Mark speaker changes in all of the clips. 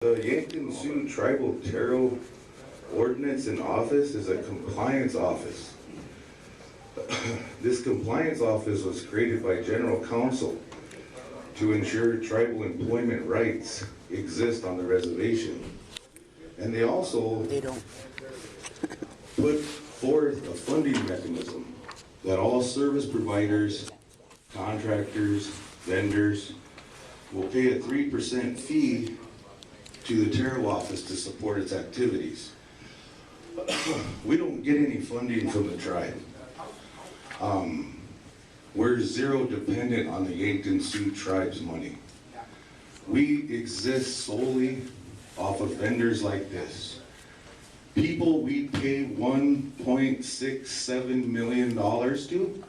Speaker 1: The Yankton Sioux Tribal Taro Ordinance and Office is a compliance office. This compliance office was created by General Counsel to ensure tribal employment rights exist on the reservation. And they also put forth a funding mechanism that all service providers, contractors, vendors will pay a 3% fee to the Taro office to support its activities. We don't get any funding from the tribe. We're zero dependent on the Yankton Sioux tribe's money. We exist solely off of vendors like this. People we pay $1.67 million to,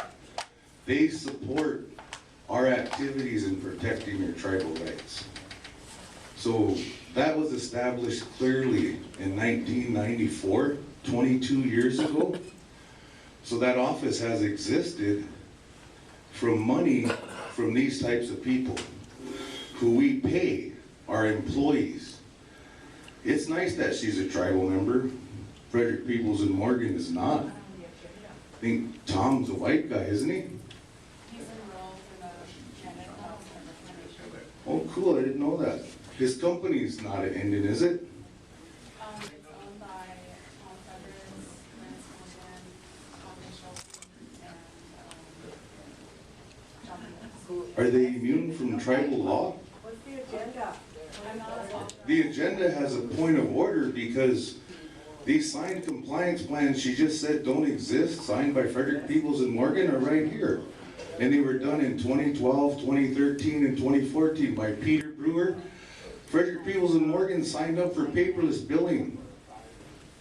Speaker 1: they support our activities in protecting your tribal rights. So that was established clearly in 1994, 22 years ago. So that office has existed from money from these types of people who we pay, our employees. It's nice that she's a tribal member. Frederick Peoples and Morgan is not. I think Tom's a white guy, isn't he?
Speaker 2: He's enrolled for the
Speaker 1: Oh, cool, I didn't know that. His company's not an Indian, is it?
Speaker 2: It's owned by Tom Feathers, Lance Morgan, Tom Mitchell, and
Speaker 1: Are they immune from tribal law?
Speaker 3: What's the agenda?
Speaker 1: The agenda has a point of order because these signed compliance plans she just said don't exist, signed by Frederick Peoples and Morgan, are right here. And they were done in 2012, 2013, and 2014 by Peter Brewer. Frederick Peoples and Morgan signed up for paperless billing.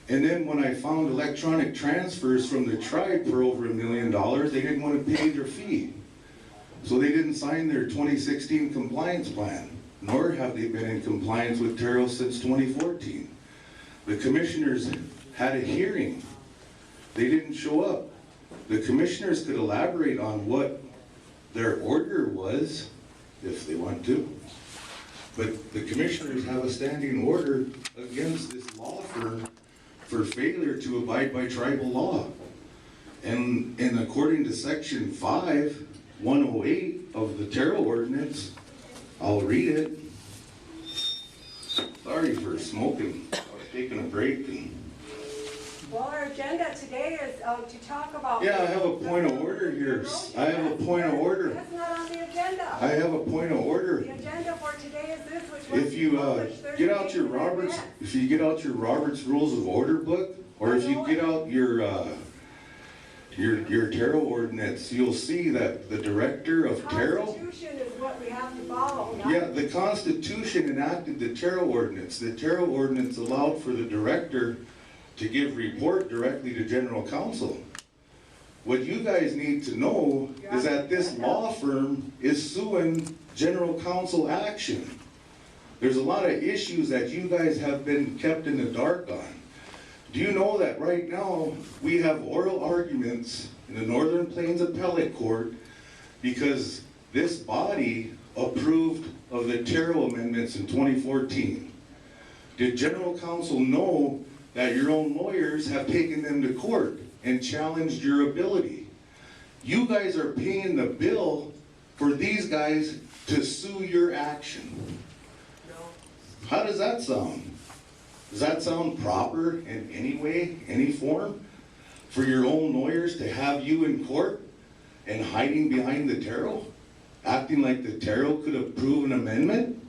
Speaker 1: And then when I found electronic transfers from the tribe for over $1 million, they didn't want to pay their fee. So they didn't sign their 2016 compliance plan, nor have they been in compliance with Taro since 2014. The commissioners had a hearing. They didn't show up. The commissioners could elaborate on what their order was, if they want to. But the commissioners have a standing order against this law firm for failure to abide by tribal law. And according to section 5-108 of the Taro ordinance, I'll read it. Sorry for smoking. I was taking a break.
Speaker 3: Well, our agenda today is to talk about...
Speaker 1: Yeah, I have a point of order here. I have a point of order.
Speaker 3: That's not on the agenda.
Speaker 1: I have a point of order.
Speaker 3: The agenda for today is this, which was
Speaker 1: If you get out your Robert's Rules of Order book, or if you get out your Taro ordinance, you'll see that the director of Taro.
Speaker 3: The Constitution is what we have to follow.
Speaker 1: Yeah, the Constitution enacted the Taro ordinance. The Taro ordinance allowed for the director to give report directly to General Counsel. What you guys need to know is that this law firm is suing General Counsel action. There's a lot of issues that you guys have been kept in the dark on. Do you know that right now we have oral arguments in the Northern Plains Appellate Court because this body approved of the Taro amendments in 2014? Did General Counsel know that your own lawyers have taken them to court and challenged your ability? You guys are paying the bill for these guys to sue your action. How does that sound? Does that sound proper in any way, any form, for your own lawyers to have you in court and hiding behind the Taro, acting like the Taro could approve an amendment?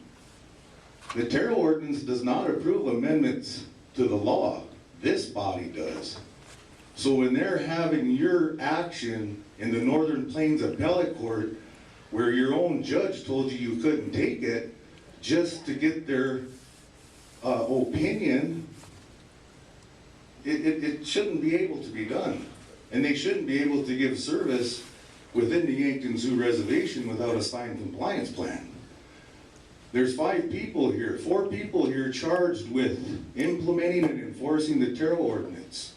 Speaker 1: The Taro ordinance does not approve amendments to the law. This body does. So when they're having your action in the Northern Plains Appellate Court, where your own judge told you couldn't take it, just to get their opinion, it shouldn't be able to be done. And they shouldn't be able to give service within the Yankton Sioux Reservation without a signed compliance plan. There's 4 people here charged with implementing and enforcing the Taro ordinance,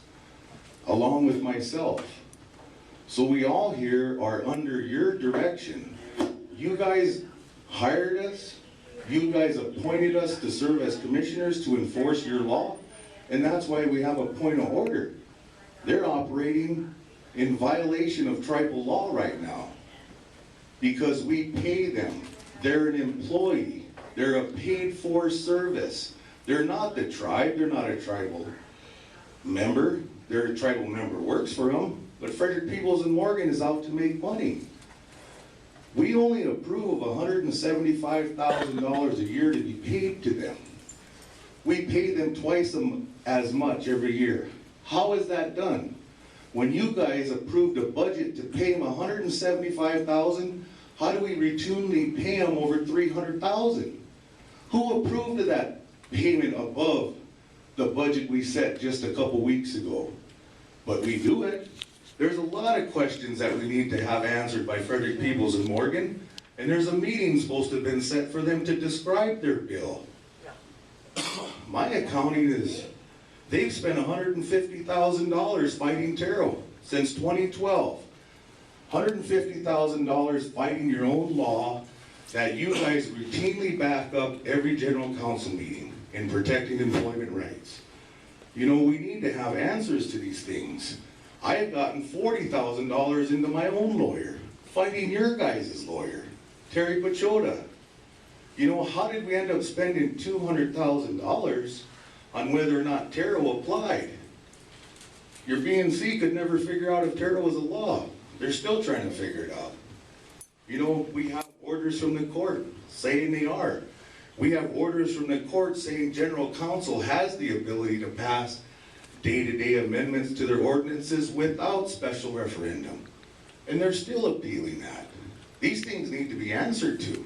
Speaker 1: along with myself. So we all here are under your direction. You guys hired us, You guys appointed us to serve as commissioners to enforce your law, and that's why we have a point of order. They're operating in violation of tribal law right now because we pay them. They're an employee. They're a paid-for service. They're not the tribe. They're not a tribal member. Their tribal member works for them, but Frederick Peoples and Morgan is out to make money. We only approve of $175,000 a year to be paid to them. We pay them twice as much every year. How is that done? When you guys approved a budget to pay them $175,000, how do we routinely pay them over $300,000? Who approved of that payment above the budget we set just a couple weeks ago? But we do it. There's a lot of questions that we need to have answered by Frederick Peoples and Morgan, and there's a meeting supposed to have been set for them to describe their bill. My accounting is, they've spent $150,000 fighting Terrell since 2012. $150,000 fighting your own law that you guys routinely back up every general council meeting in protecting employment rights. You know, we need to have answers to these things. I have gotten $40,000 into my own lawyer, fighting your guys' lawyer, Terry Pachota. You know, how did we end up spending $200,000 on whether or not Terrell applied? Your BNC could never figure out if Terrell was a law. They're still trying to figure it out. You know, we have orders from the court saying they are. We have orders from the court saying general counsel has the ability to pass day-to-day amendments to their ordinances without special referendum. And they're still appealing that. These things need to be answered to.